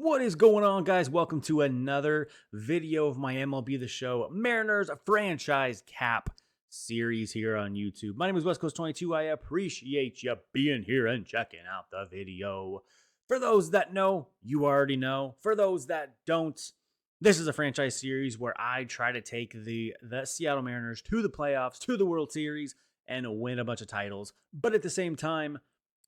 What is going on, guys? Welcome to another video of my MLB The Show Mariners franchise cap series here on YouTube. My name is West Coast 22. I appreciate you being here and checking out the video. For those that know, you already know. For those that don't, this is a franchise series where I try to take the Seattle Mariners to the playoffs, to the World Series, and win a bunch of titles. But at the same time,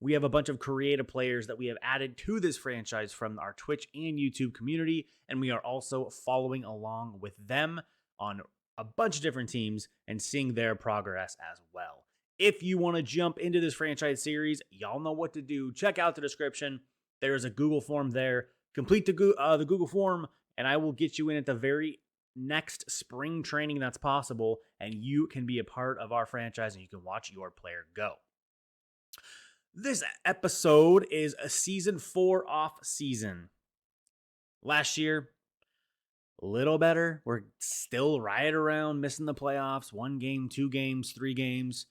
we have a bunch of creative players that we have added to this franchise from our Twitch and YouTube community, and we are also following along with them on a bunch of different teams and seeing their progress as well. If you want to jump into this franchise series, y'all know what to do. Check out the description. There is a Google form there. Complete the Google form, and I will get you in at the very next spring training that's possible, and you can be a part of our franchise and you can watch your player go. This episode is a season 4 off season. Last year, a little better. We're still right around missing the playoffs. 1 game, 2 games, 3 games.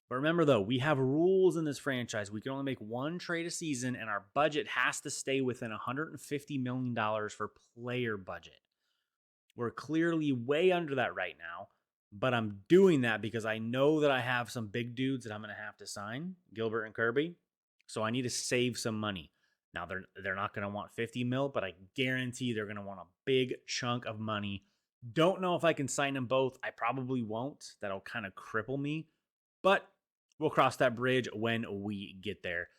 But remember though, we have rules in this franchise. We can only make 1 trade a season, and our budget has to stay within $150 million for player budget. We're clearly way under that right now. But I'm doing that because I know that I have some big dudes that I'm going to have to sign, Gilbert and Kirby. So I need to save some money. Now, they're not going to want 50 mil, but I guarantee they're going to want a big chunk of money. Don't know if I can sign them both. I probably won't. That'll kind of cripple me. But we'll cross that bridge when we get there.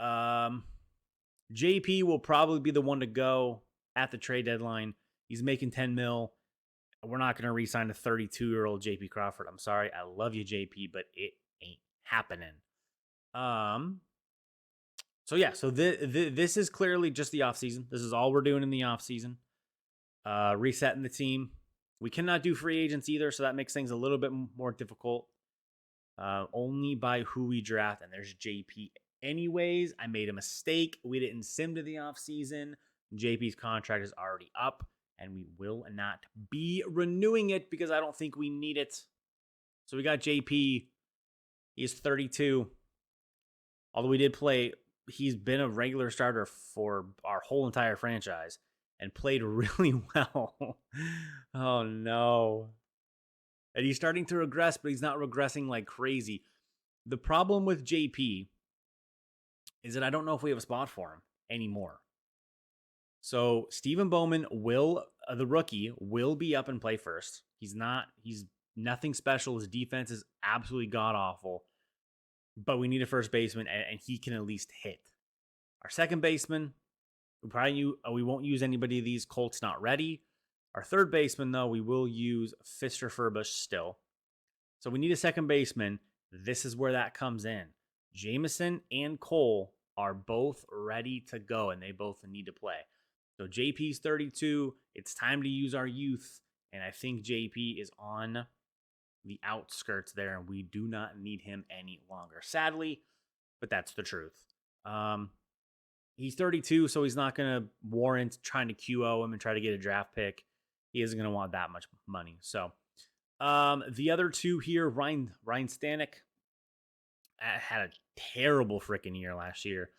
JP will probably be the one to go at the trade deadline. He's making 10 mil. We're not going to re-sign a 32-year-old JP Crawford. I'm sorry. I love you, JP, but it ain't happening. So this is clearly just the offseason. This is all we're doing in the offseason. Resetting the team. We cannot do free agents either, so that makes things a little bit more difficult. Only by who we draft, and there's JP. Anyways, I made a mistake. We didn't sim to the offseason. JP's contract is already up, and we will not be renewing it because I don't think we need it. So we got JP. He's 32. Although we did play, he's been a regular starter for our whole entire franchise and played really well. Oh, no. And he's starting to regress, but he's not regressing like crazy. The problem with JP is that I don't know if we have a spot for him anymore. So Stephen Bowman the rookie, will be up and play first. He's nothing special. His defense is absolutely god-awful. But we need a first baseman, and he can at least hit. Our second baseman, we won't use anybody of these. Colt's not ready. Our third baseman, though, we will use Fister Furbush still. So we need a second baseman. This is where that comes in. Jameson and Cole are both ready to go, and they both need to play. So JP's 32. It's time to use our youth. And I think JP is on the outskirts there, and we do not need him any longer. Sadly, but that's the truth. He's 32, so he's not going to warrant trying to QO him and try to get a draft pick. He isn't going to want that much money. So the other two here, Ryan Stanek had a terrible freaking year last year.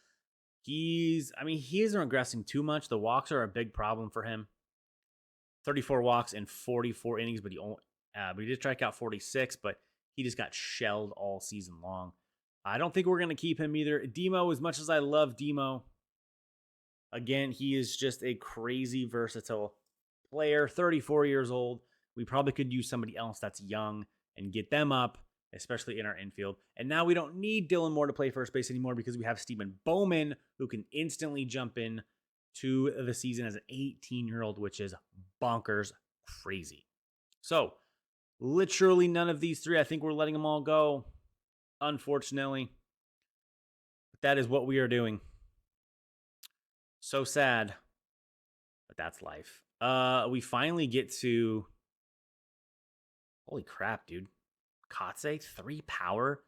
He isn't regressing too much. The walks are a big problem for him. 34 walks in 44 innings, but he did strike out 46, but he just got shelled all season long. I don't think we're going to keep him either. Demo, as much as I love Demo, again, he is just a crazy versatile player, 34 years old. We probably could use somebody else that's young and get them up, especially in our infield. And now we don't need Dylan Moore to play first base anymore because we have Stephen Bowman, who can instantly jump in to the season as an 18-year-old, which is bonkers crazy. So, literally none of these three. I think we're letting them all go, unfortunately. But that is what we are doing. So sad, but that's life. We finally get to... Holy crap, dude. Kotze, 3 power.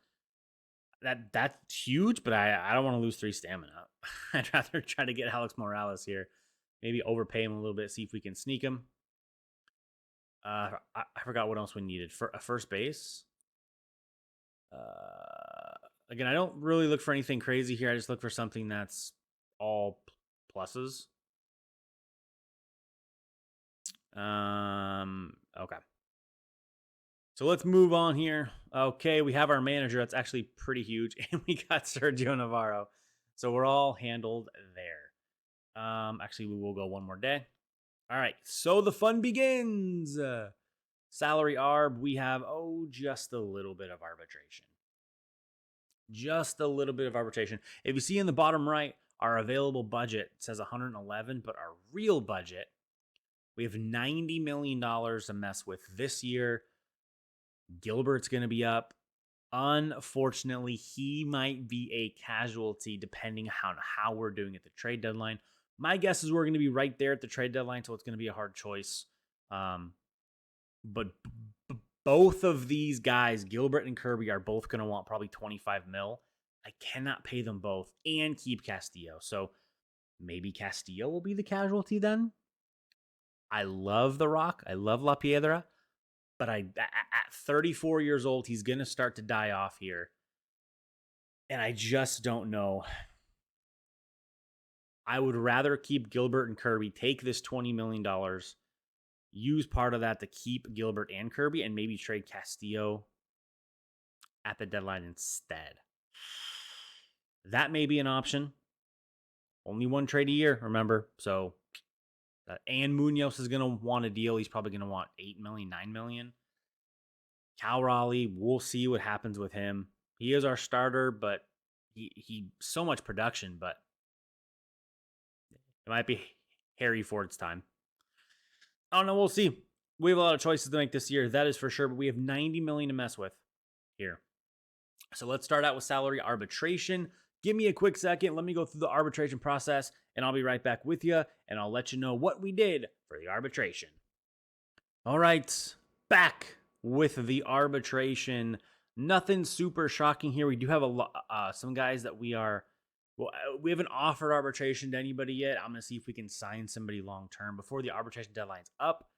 That's huge, but I don't want to lose 3 stamina. I'd rather try to get Alex Morales here. Maybe overpay him a little bit, see if we can sneak him. I forgot what else we needed. For a first base. Again, I don't really look for anything crazy here. I just look for something that's all pluses. Okay. So let's move on here. Okay, we have our manager. That's actually pretty huge. And we got Sergio Navarro. So we're all handled there. Actually, we will go one more day. All right. So the fun begins. Salary arb, we have, just a little bit of arbitration. Just a little bit of arbitration. If you see in the bottom right, our available budget says 111, but our real budget, we have $90 million to mess with this year. Gilbert's going to be up. Unfortunately, he might be a casualty depending on how we're doing at the trade deadline. My guess is we're going to be right there at the trade deadline, so it's going to be a hard choice. But both of these guys, Gilbert and Kirby, are both going to want probably 25 mil. I cannot pay them both and keep Castillo. So maybe Castillo will be the casualty then. I love The Rock. I love La Piedra. But at 34 years old, he's going to start to die off here. And I just don't know. I would rather keep Gilbert and Kirby, take this $20 million, use part of that to keep Gilbert and Kirby, and maybe trade Castillo at the deadline instead. That may be an option. Only one trade a year, remember? So, and Munoz is going to want a deal. He's probably going to want $8 million, $9 million. Cal Raleigh, we'll see what happens with him. He is our starter, but he so much production, but it might be Harry Ford's time. I don't know. We'll see. We have a lot of choices to make this year. That is for sure. But we have $90 million to mess with here. So let's start out with salary arbitration. Give me a quick second. Let me go through the arbitration process, and I'll be right back with you, and I'll let you know what we did for the arbitration. All right, back with the arbitration. Nothing super shocking here. We do have some guys that we haven't offered arbitration to anybody yet. I'm going to see if we can sign somebody long-term before the arbitration deadline's up.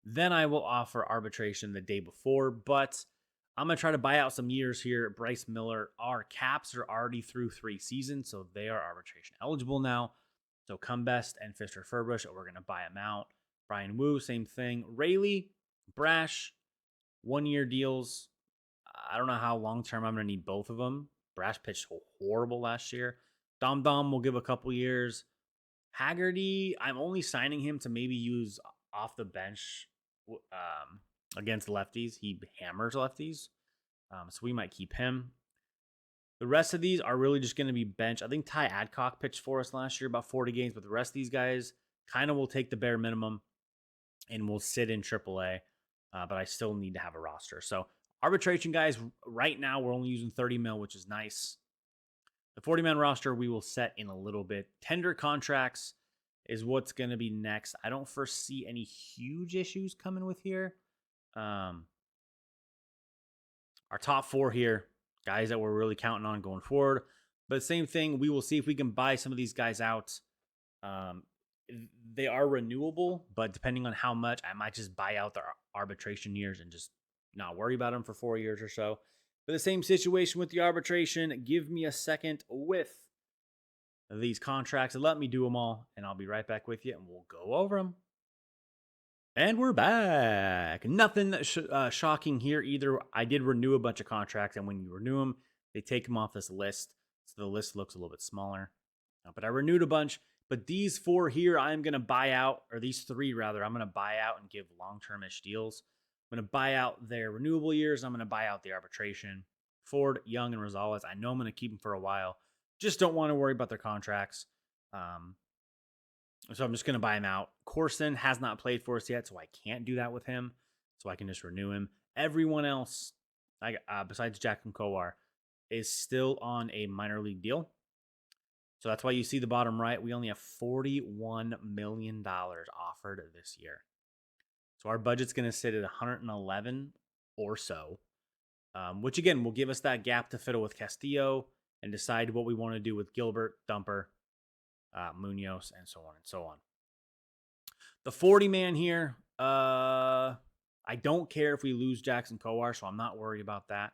Then I will offer arbitration the day before, but I'm going to try to buy out some years here. Bryce Miller, our caps are already through 3 seasons, so they are arbitration eligible now. So Cumbest and Fisher Furbush, we're going to buy them out. Brian Wu, same thing. Rayleigh, Brash, 1-year deals. I don't know how long-term I'm going to need both of them. Brash pitched horrible last year. Dom will give a couple years. Haggerty, I'm only signing him to maybe use off the bench against lefties. He hammers lefties. So we might keep him. The rest of these are really just going to be bench. I think Ty Adcock pitched for us last year, about 40 games, but the rest of these guys kind of will take the bare minimum and will sit in AAA. But I still need to have a roster. So arbitration, guys, right now we're only using 30 mil, which is nice. The 40-man roster we will set in a little bit. Tender contracts is what's going to be next. I don't foresee any huge issues coming with here. Our top 4 here, guys that we're really counting on going forward. But same thing, we will see if we can buy some of these guys out. They are renewable, but depending on how much, I might just buy out their arbitration years and just not worry about them for 4 years or so. But the same situation with the arbitration. Give me a second with these contracts and let me do them all, and I'll be right back with you, and we'll go over them. And we're back. Nothing shocking here either. I did renew a bunch of contracts, and when you renew them, they take them off this list, so the list looks a little bit smaller. But I renewed a bunch. But these 4 here, I'm going to buy out, or these 3 rather, I'm going to buy out and give long-term-ish deals. I'm going to buy out their renewable years. I'm going to buy out the arbitration. Ford, Young, and Rosales, I know I'm going to keep them for a while. Just don't want to worry about their contracts. So I'm just going to buy him out. Corson has not played for us yet, so I can't do that with him. So I can just renew him. Everyone else, besides Jackson Kowar, is still on a minor league deal. So that's why you see the bottom right. We only have $41 million offered this year. So our budget's going to sit at 111 or so, which again will give us that gap to fiddle with Castillo and decide what we want to do with Gilbert, Dumper, Munoz, and so on and so on. The 40-man here, I don't care if we lose Jackson Kowar, so I'm not worried about that.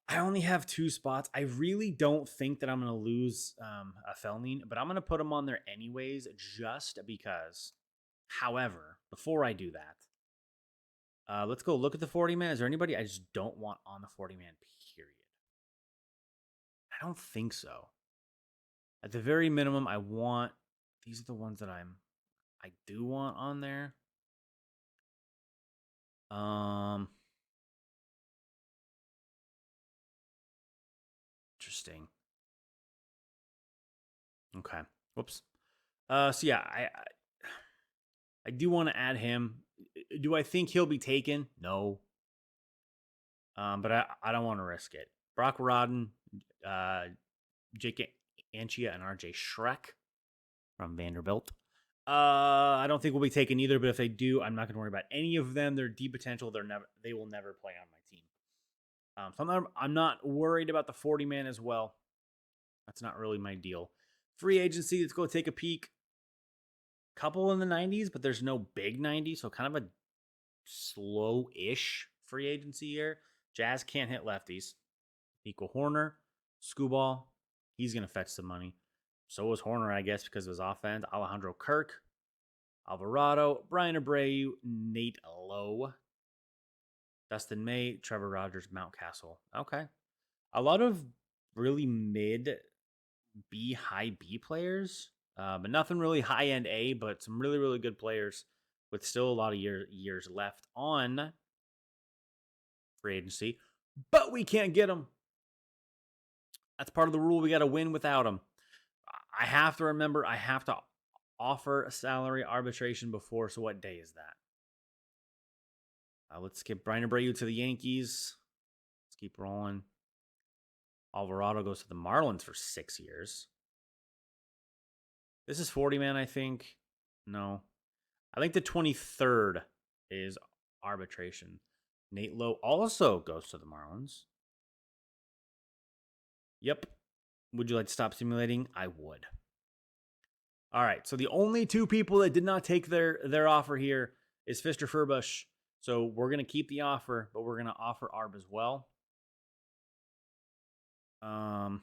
I only have 2 spots. I really don't think that I'm going to lose a Felnine, but I'm going to put him on there anyways just because However, before I do that, let's go look at the 40 man. Is there anybody I just don't want on the 40 man, period? I don't think so. At the very minimum, I want these are the ones that I do want on there. Interesting. Okay. Whoops. So yeah, I do want to add him. Do I think he'll be taken? No. But I don't want to risk it. Brock Rodden, Jake Anchia, and RJ Shrek from Vanderbilt. I don't think we'll be taken either, but if they do, I'm not going to worry about any of them. They're deep potential. They will never play on my team. So I'm not worried about the 40 man as well. That's not really my deal. Free agency. Let's go take a peek. Couple in the 90s, but there's no big 90s, so kind of a slow-ish free agency year. Jazz can't hit lefties. Nico Horner, Scooball, he's going to fetch some money. So was Horner, I guess, because of his offense. Alejandro Kirk, Alvarado, Brian Abreu, Nate Lowe, Dustin May, Trevor Rogers, Mountcastle. Okay. A lot of really mid B, high B players, but nothing really high end A, but some really, really good players with still a lot of years left on free agency. But we can't get them. That's part of the rule. We got to win without them. I have to remember, I have to offer a salary arbitration before. So what day is that? Let's skip Brian Abreu to the Yankees. Let's keep rolling. Alvarado goes to the Marlins for 6 years. This is 40 man, I think. No. I think the 23rd is arbitration. Nate Lowe also goes to the Marlins. Yep. Would you like to stop simulating? I would. All right. So the only two people that did not take their offer here is Fister Furbush. So we're going to keep the offer, but we're going to offer ARB as well. I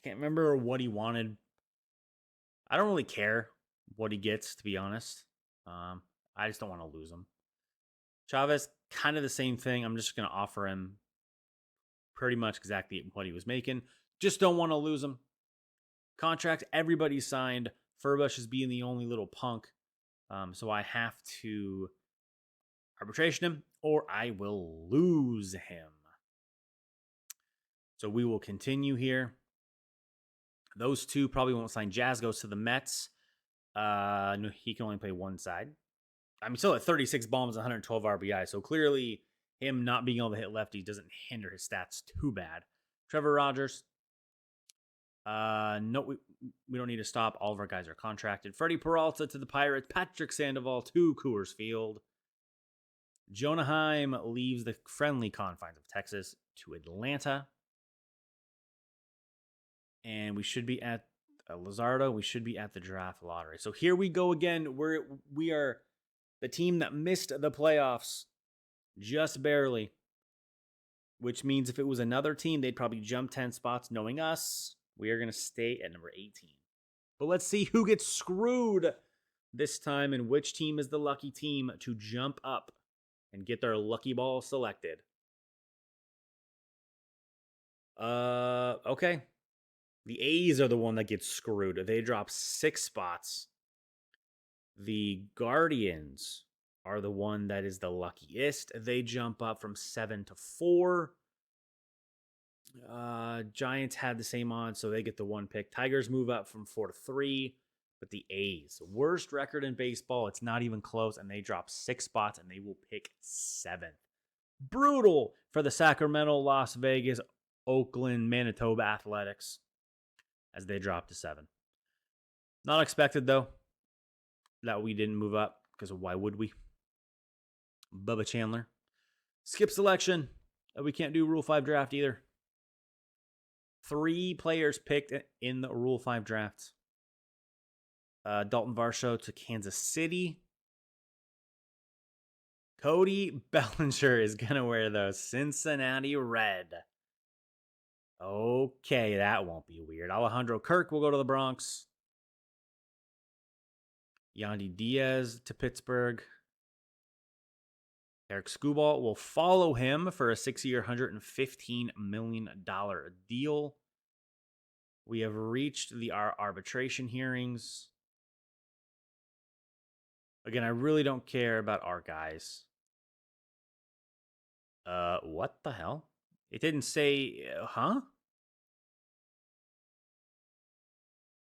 can't remember what he wanted. I don't really care what he gets, to be honest. I just don't want to lose him. Chavez, kind of the same thing. I'm just going to offer him pretty much exactly what he was making. Just don't want to lose him. Contract, everybody signed. Furbush is being the only little punk. So I have to arbitration him or I will lose him. So we will continue here. Those two probably won't sign. Jazz goes to the Mets. No, he can only play one side. I mean, still at 36 bombs, 112 RBI. So clearly, him not being able to hit lefty doesn't hinder his stats too bad. Trevor Rogers. No, we don't need to stop. All of our guys are contracted. Freddie Peralta to the Pirates. Patrick Sandoval to Coors Field. Jonah Heim leaves the friendly confines of Texas to Atlanta. And we should be at Luzardo. We should be at the draft lottery. So here we go again. We are the team that missed the playoffs just barely. Which means if it was another team, they'd probably jump 10 spots. Knowing us, we are going to stay at number 18. But let's see who gets screwed this time and which team is the lucky team to jump up and get their lucky ball selected. Okay. The A's are the one that gets screwed. They drop 6 spots. The Guardians are the one that is the luckiest. They jump up from 7 to 4. Giants had the same odds, so they get the 1 pick. Tigers move up from 4 to 3. But the A's, worst record in baseball. It's not even close, and they drop 6 spots, and they will pick 7th. Brutal for the Sacramento, Las Vegas, Oakland, Manitoba Athletics as they drop to 7. Not expected, though, that we didn't move up, because why would we? Bubba Chandler. Skip selection. We can't do Rule 5 draft either. 3 players picked in the Rule 5 draft. Dalton Varsho to Kansas City. Cody Bellinger is going to wear the Cincinnati Red. Okay, that won't be weird. Alejandro Kirk will go to the Bronx. Yandy Diaz to Pittsburgh. Eric Skubal will follow him for a 6-year, $115 million deal. We have reached the arbitration hearings. Again, I really don't care about our guys. What the hell? It didn't say, huh?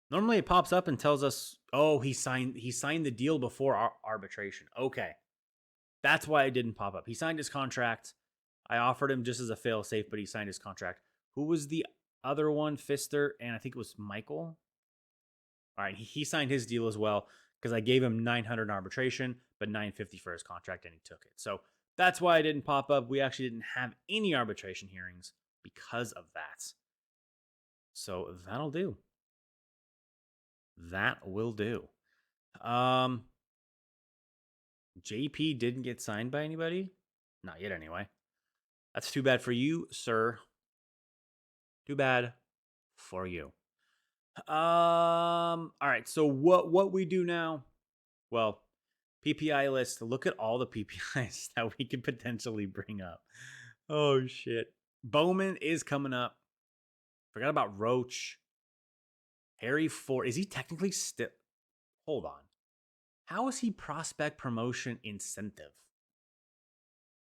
Normally it pops up and tells us, oh, he signed the deal before our arbitration. Okay. That's why it didn't pop up. He signed his contract. I offered him just as a fail-safe, but he signed his contract. Who was the other one? Fister, and I think it was Michael. All right, he signed his deal as well because I gave him $900 in arbitration, but $950 for his contract, and he took it. So that's why I didn't pop up. We actually didn't have any arbitration hearings because of that. So that'll do. That will do. JP didn't get signed by anybody? Not yet, anyway. That's too bad for you, sir. Too bad for you. All right. So what we do now? Well, PPI list. Look at all the PPIs that we could potentially bring up. Oh shit. Bowman is coming up. Forgot about Roach. Harry Ford. Is he technically still? Hold on. How is he prospect promotion incentive?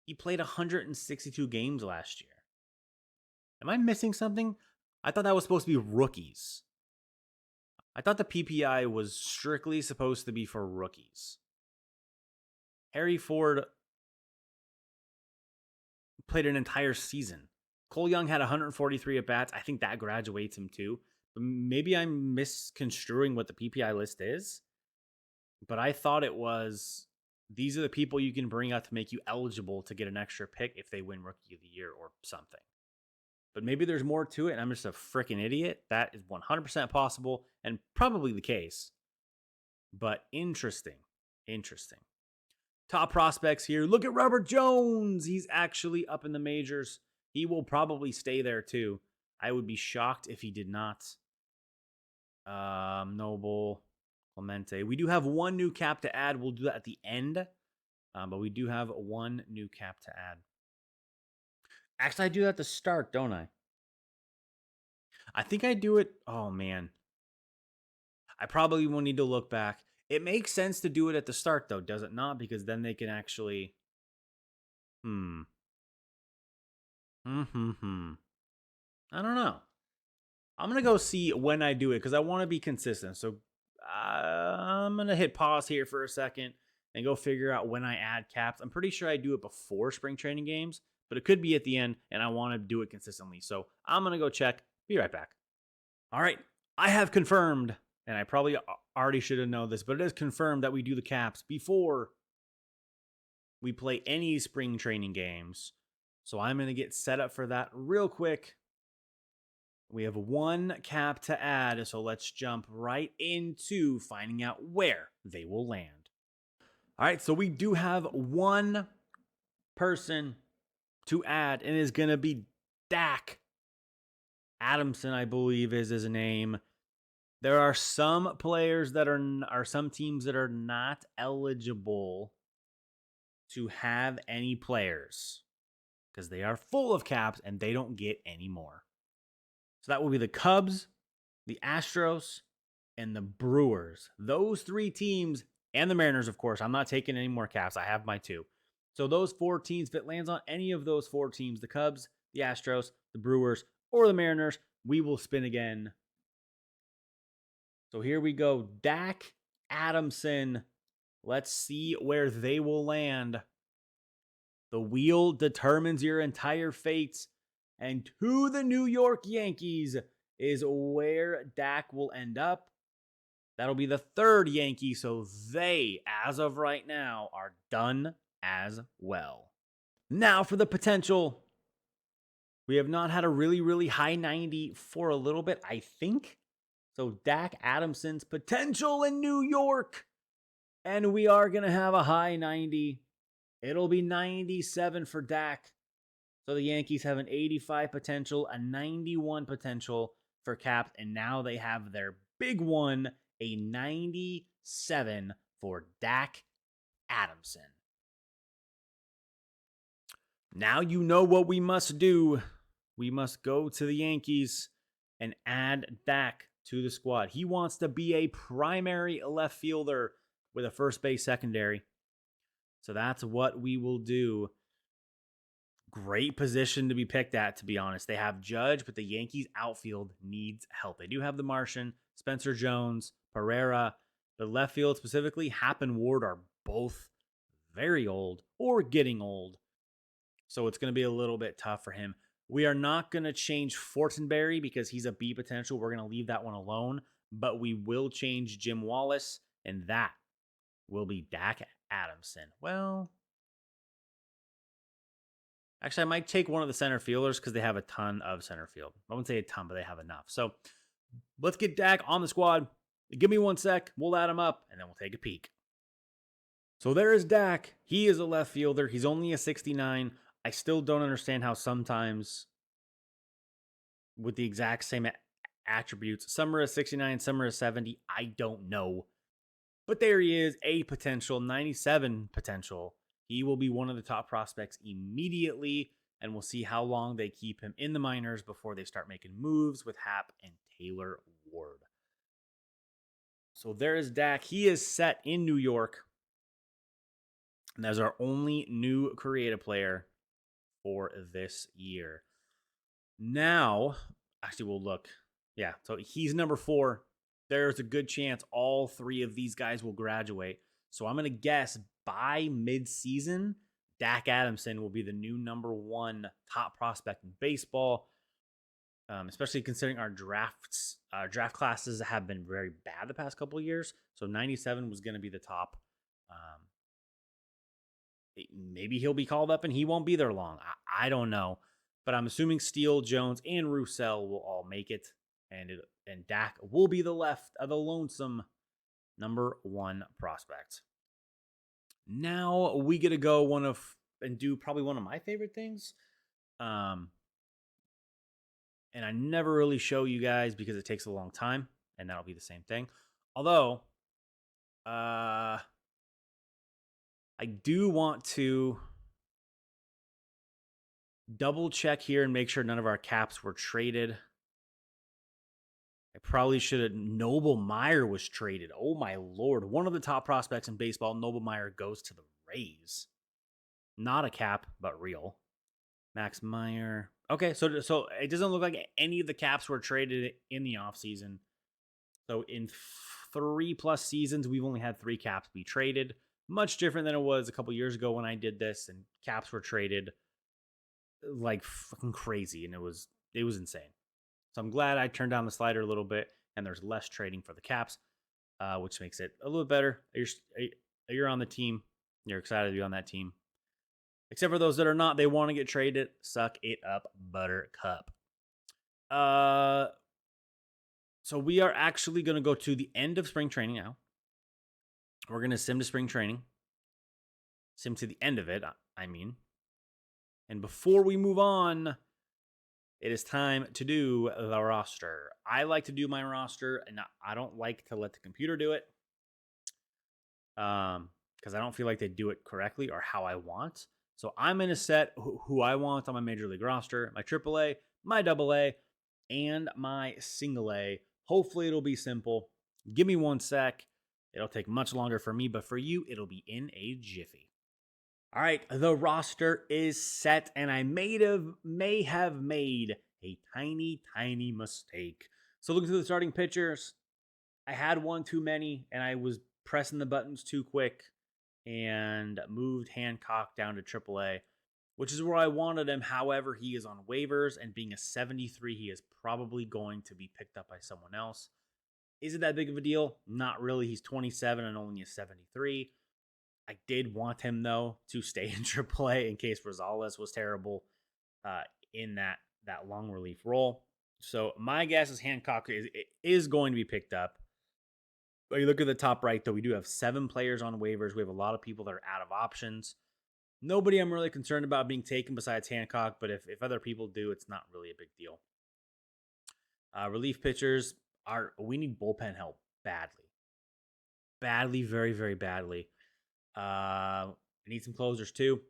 He played 162 games last year. Am I missing something? I thought that was supposed to be rookies. I thought the PPI was strictly supposed to be for rookies. Harry Ford played an entire season. Cole Young had 143 at-bats. I think that graduates him too. But maybe I'm misconstruing what the PPI list is. But I thought it was, these are the people you can bring out to make you eligible to get an extra pick if they win Rookie of the Year or something. But maybe there's more to it, and I'm just a freaking idiot. That is 100% possible and probably the case. But interesting. Top prospects here. Look at Robert Jones. He's actually up in the majors. He will probably stay there too. I would be shocked if he did not. Noble, Clemente. We do have one new cap to add. We'll do that at the end. But we do have one new cap to add. Actually, I do that at the start, don't I? I think I do it. Oh, man. I probably will need to look back. It makes sense to do it at the start, though, does it not? Because then they can actually... I don't know. I'm going to go see when I do it because I want to be consistent. So I'm going to hit pause here for a second and go figure out when I add caps. I'm pretty sure I do it before spring training games, but it could be at the end, and I want to do it consistently. So I'm going to go check. Be right back. All right. I have confirmed, and I probably already should have known this, but it is confirmed that we do the caps before we play any spring training games. So I'm going to get set up for that real quick. We have one cap to add, so let's jump right into finding out where they will land. All right, so we do have one person to add, and it is going to be Dak Adamson, I believe is his name. There are some players that are some teams that are not eligible to have any players because they are full of caps and they don't get any more. So that will be the Cubs, the Astros, and the Brewers. Those three teams, and the Mariners, of course. I'm not taking any more caps. I have my two. So those four teams, if it lands on any of those four teams, the Cubs, the Astros, the Brewers, or the Mariners, we will spin again. So here we go. Dak Adamson. Let's see where they will land. The wheel determines your entire fate. And to the New York Yankees is where Dak will end up. That'll be the third Yankee, so they, as of right now, are done as well. Now for the potential. We have not had a really, really high 90 for a little bit, I think. So Dak Adamson's potential in New York. And we are going to have a high 90. It'll be 97 for Dak. So the Yankees have an 85 potential, a 91 potential for caps, and now they have their big one, a 97 for Dak Adamson. Now you know what we must do. We must go to the Yankees and add Dak to the squad. He wants to be a primary left fielder with a first base secondary. So that's what we will do. Great position to be picked at, to be honest. They have Judge, but the Yankees outfield needs help. They do have the Martian, Spencer Jones, Pereira, but left field specifically, Happ and Ward are both very old or getting old. So it's going to be a little bit tough for him. We are not going to change Fortenberry because he's a B potential. We're going to leave that one alone, but we will change Jim Wallace, and that will be Dak Adamson. Well, actually, I might take one of the center fielders because they have a ton of center field. I wouldn't say a ton, but they have enough. So let's get Dak on the squad. Give me 1 sec. We'll add him up, and then we'll take a peek. So there is Dak. He is a left fielder. He's only a 69. I still don't understand how sometimes with the exact same attributes, some are a 69, some are a 70. I don't know. But there he is, a potential, 97 potential. He will be one of the top prospects immediately, and we'll see how long they keep him in the minors before they start making moves with Happ and Taylor Ward. So there is Dak. He is set in New York. And that's our only new creative player for this year. Now, actually, we'll look. Yeah, so he's number 4. There's a good chance all 3 of these guys will graduate. So I'm going to guess by mid-season, Dak Adamson will be the new number 1 top prospect in baseball, especially considering our draft classes have been very bad the past couple of years. So 97 was going to be the top. Maybe he'll be called up and he won't be there long. I don't know. But I'm assuming Steele, Jones, and Roussel will all make it. And Dak will be the lonesome number 1 prospect. Now we get to go and do probably one of my favorite things. And I never really show you guys because it takes a long time, and that'll be the same thing. Although, I do want to double check here and make sure none of our caps were traded. I probably should have. Noble Meyer was traded. Oh my Lord. One of the top prospects in baseball, Noble Meyer, goes to the Rays. Not a cap, but real. Max Meyer. Okay, so it doesn't look like any of the caps were traded in the offseason. So in 3+ seasons, we've only had 3 caps be traded. Much different than it was a couple years ago when I did this, and caps were traded like fucking crazy, and it was insane. So I'm glad I turned down the slider a little bit, and there's less trading for the caps, which makes it a little better. You're on the team. You're excited to be on that team. Except for those that are not, they want to get traded. Suck it up, Buttercup. So we are actually going to go to the end of spring training now. We're going to sim to spring training. Sim to the end of it, I mean. And before we move on, it is time to do the roster. I like to do my roster, and I don't like to let the computer do it. Because I don't feel like they do it correctly or how I want. So I'm going to set who I want on my Major League roster, my AAA, my AA, and my single A. Hopefully it'll be simple. Give me 1 sec. It'll take much longer for me, but for you, it'll be in a jiffy. All right, the roster is set, and I may have made a tiny mistake. So looking through the starting pitchers, I had one too many, and I was pressing the buttons too quick and moved Hancock down to AAA, which is where I wanted him. However, he is on waivers, and being a 73, he is probably going to be picked up by someone else. Is it that big of a deal? Not really. He's 27 and only a 73. I did want him, though, to stay in AAA in case Rosales was terrible in that long relief role. So my guess is Hancock is going to be picked up. But you look at the top right, though, we do have 7 players on waivers. We have a lot of people that are out of options. Nobody I'm really concerned about being taken besides Hancock, but if other people do, it's not really a big deal. Relief pitchers, we need bullpen help badly. badly, very, very badly. I need some closers too.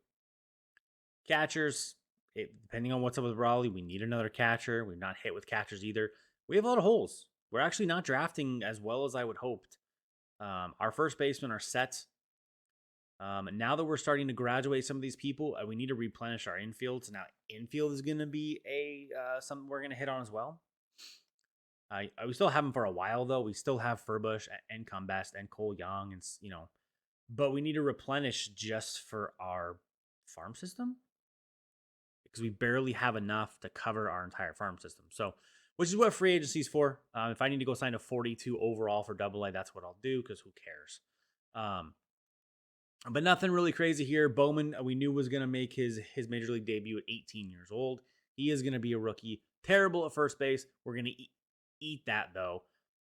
Catchers, depending on what's up with Raleigh, we need another catcher. We've not hit with catchers either. We have a lot of holes. We're actually not drafting as well as I would hoped. Our first basemen are set. Now that we're starting to graduate some of these people, we need to replenish our infield. So now infield is going to be something we're going to hit on as well. We still have them for a while though. We still have Furbush and Cumbest and Cole Young, and but we need to replenish just for our farm system because we barely have enough to cover our entire farm system. So, which is what free agency is for. If I need to go sign a 42 overall for AA, that's what I'll do because who cares? But nothing really crazy here. Bowman, we knew was going to make his major league debut at 18 years old. He is going to be a rookie. Terrible at first base. We're going to eat that though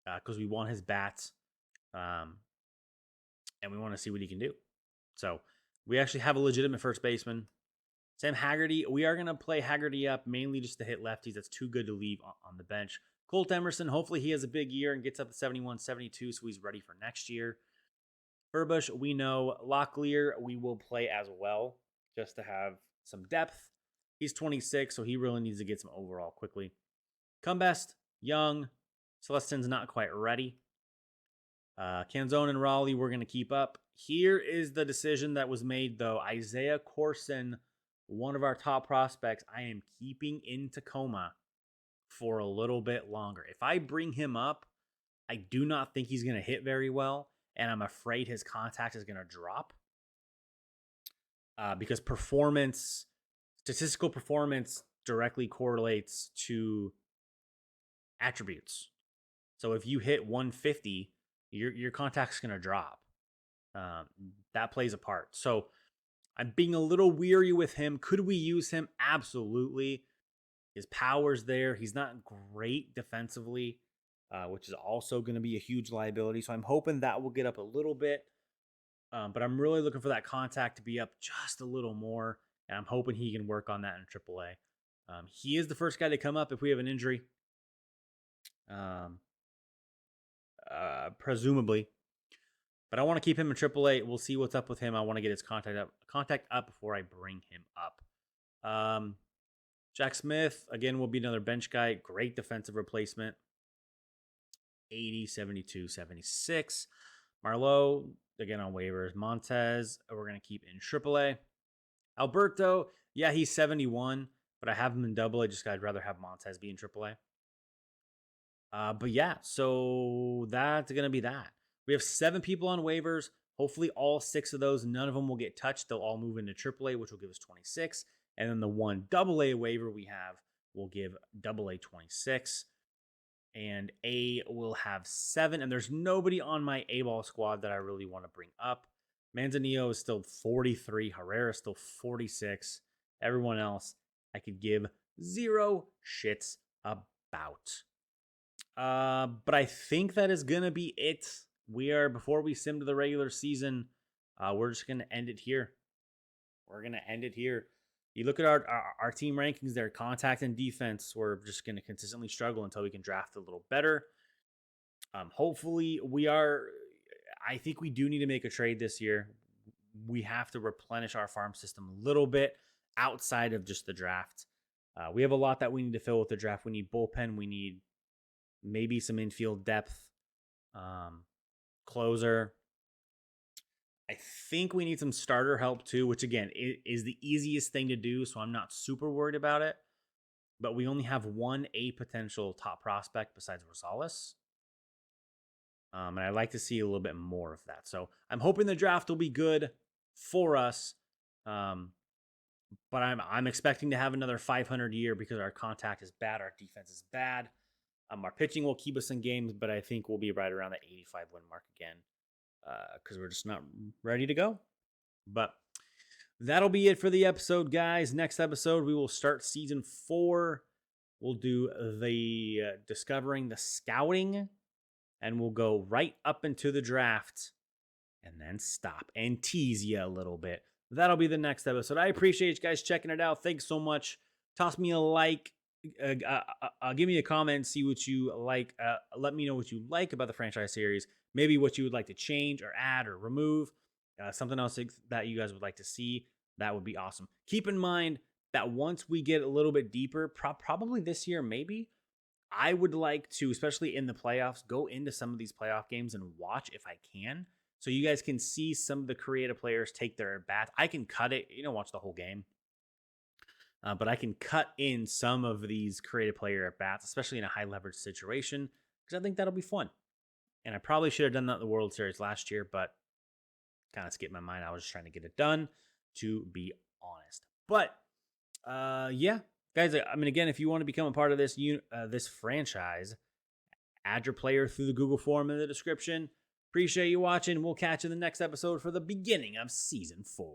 because we want his bats. And we want to see what he can do. So we actually have a legitimate first baseman. Sam Haggerty, we are going to play Haggerty up mainly just to hit lefties. That's too good to leave on the bench. Colt Emerson, hopefully he has a big year and gets up to 71, 72, so he's ready for next year. Furbush, we know. Locklear, we will play as well just to have some depth. He's 26, so he really needs to get some overall quickly. Cumbest, young. Celestin's not quite ready. Canzone and Raleigh, we're going to keep up. Here is the decision that was made, though. Isaiah Corson, one of our top prospects, I am keeping in Tacoma for a little bit longer. If I bring him up, I do not think he's going to hit very well, and I'm afraid his contact is going to drop because statistical performance directly correlates to attributes. So if you hit 150, your contact's going to drop. That plays a part. So I'm being a little weary with him. Could we use him? Absolutely. His power's there. He's not great defensively, which is also going to be a huge liability. So I'm hoping that will get up a little bit. But I'm really looking for that contact to be up just a little more. And I'm hoping he can work on that in AAA. He is the first guy to come up if we have an injury. Presumably. But I want to keep him in AAA. We'll see what's up with him. I want to get his contact up before I bring him up. Jack Smith, again, will be another bench guy. Great defensive replacement. 80, 72, 76. Marlowe, again on waivers. Montez, we're going to keep in AAA. Alberto, yeah, he's 71, but I have him in AA just because I'd rather have Montez be in AAA. But yeah, so that's going to be that. We have 7 people on waivers. Hopefully all 6 of those, none of them will get touched. They'll all move into AAA, which will give us 26. And then the one AA waiver we have will give AA 26. And A will have 7. And there's nobody on my A-ball squad that I really want to bring up. Manzanillo is still 43. Herrera is still 46. Everyone else I could give 0 shits about. But I think that is going to be it. Before we sim to the regular season, we're just going to end it here. You look at our team rankings there, contact and defense, we're just going to consistently struggle until we can draft a little better. Hopefully I think we do need to make a trade this year. We have to replenish our farm system a little bit outside of just the draft. We have a lot that we need to fill with the draft. We need bullpen. We need maybe some infield depth, closer. I think we need some starter help too, which again is the easiest thing to do, so I'm not super worried about it. But we only have one potential top prospect besides Rosales. And I'd like to see a little bit more of that. So I'm hoping the draft will be good for us. But I'm expecting to have another 500 year because our contact is bad, our defense is bad. Our pitching will keep us in games, but I think we'll be right around the 85 win mark again because we're just not ready to go. But that'll be it for the episode, guys. Next episode, we will start season 4. We'll do the discovering the scouting, and we'll go right up into the draft and then stop and tease you a little bit. That'll be the next episode. I appreciate you guys checking it out. Thanks so much. Toss me a like. give me a comment, see what you like. Let me know what you like about the franchise series. Maybe what you would like to change or add or remove. Something else that you guys would like to see. That would be awesome. Keep in mind that once we get a little bit deeper, probably this year, maybe, I would like to, especially in the playoffs, go into some of these playoff games and watch if I can. So you guys can see some of the creative players take their at bats. I can cut it, watch the whole game. But I can cut in some of these creative player at bats, especially in a high leverage situation, because I think that'll be fun. And I probably should have done that in the World Series last year, but kind of skipped my mind. I was just trying to get it done, to be honest. But yeah, guys. I mean, again, if you want to become a part of this franchise, add your player through the Google form in the description. Appreciate you watching. We'll catch you in the next episode for the beginning of season 4.